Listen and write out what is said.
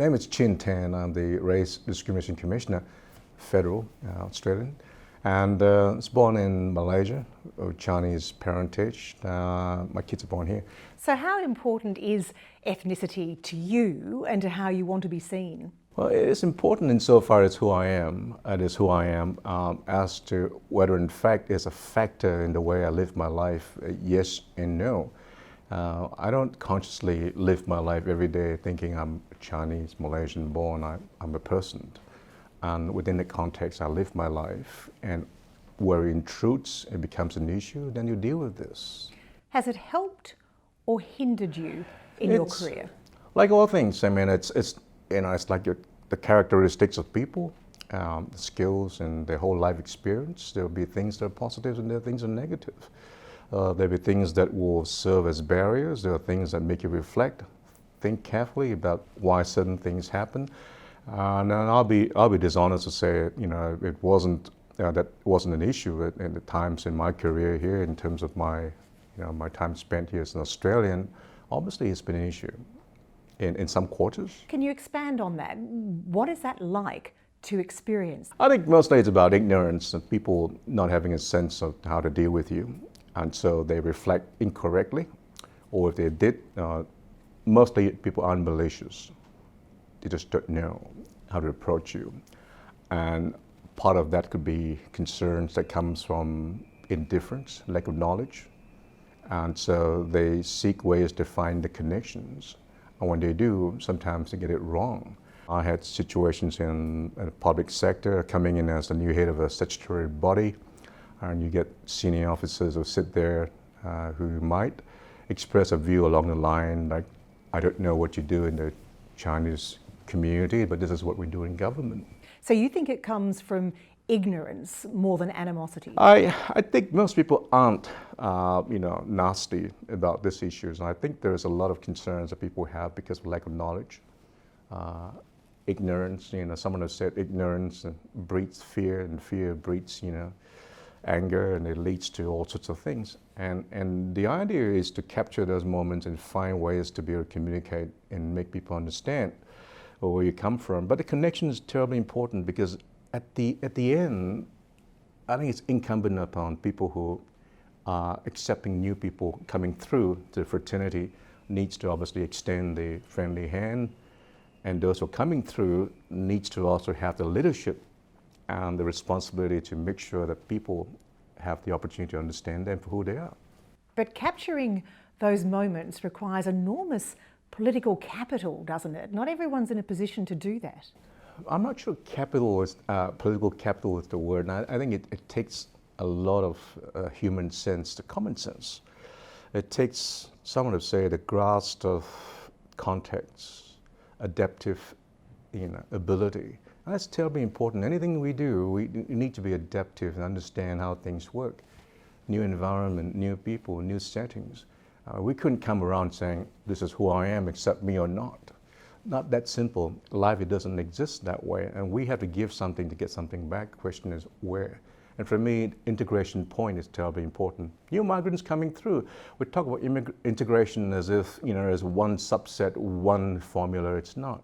name is Chin Tan. I'm the Race Discrimination Commissioner, Federal, Australian. And I was born in Malaysia, of Chinese parentage. My kids are born here. So how important is ethnicity to you and to how you want to be seen? Well, it's important insofar as who I am. It is who I am. As to whether in fact it's a factor in the way I live my life, yes and no. I don't consciously live my life every day thinking I'm Chinese, Malaysian born. I'm a person. And within the context, I live my life. And where it intrudes, it becomes an issue, then you deal with this. Has it helped or hindered you in your career? Like all things. I mean, it's like the characteristics of people, the skills and their whole life experience. There'll be things that are positive and there are things that are negative. There'll be things that will serve as barriers. There are things that make you reflect, think carefully about why certain things happen. And I'll be dishonest to say, it wasn't that wasn't an issue at the times in my career here in terms of my time spent here as an Australian. Obviously, it's been an issue in some quarters. Can you expand on that? What is that like to experience? I think mostly it's about ignorance and people not having a sense of how to deal with you. And so they reflect incorrectly, or if they did, mostly people aren't malicious. They just don't know how to approach you. And part of that could be concerns that comes from indifference, lack of knowledge. And so they seek ways to find the connections. And when they do, sometimes they get it wrong. I had situations in the public sector, coming in as the new head of a statutory body, and you get senior officers who sit there who might express a view along the line like, I don't know what you do in the Chinese community, but this is what we do in government. So you think it comes from ignorance more than animosity? I think most people aren't, nasty about these issues. And I think there's a lot of concerns that people have because of lack of knowledge, ignorance. Someone has said ignorance breeds fear, and fear breeds, anger, and it leads to all sorts of things. And the idea is to capture those moments and find ways to be able to communicate and make people understand where you come from. But the connection is terribly important because at the end, I think it's incumbent upon people who are accepting new people coming through to the fraternity needs to obviously extend the friendly hand, and those who are coming through needs to also have the leadership and the responsibility to make sure that people have the opportunity to understand them for who they are. But capturing those moments requires enormous political capital, doesn't it? Not everyone's in a position to do that. I'm not sure political capital is the word. And I think it takes a lot of human sense, the common sense. It takes someone to say the grasp of context, adaptive ability. And that's terribly important. Anything we do, we need to be adaptive and understand how things work. New environment, new people, new settings. We couldn't come around saying, this is who I am, accept me or not. Not that simple. Life, it doesn't exist that way. And we have to give something to get something back. The question is where? And for me, integration point is terribly important. New migrants coming through. We talk about integration as if, as one subset, one formula. It's not.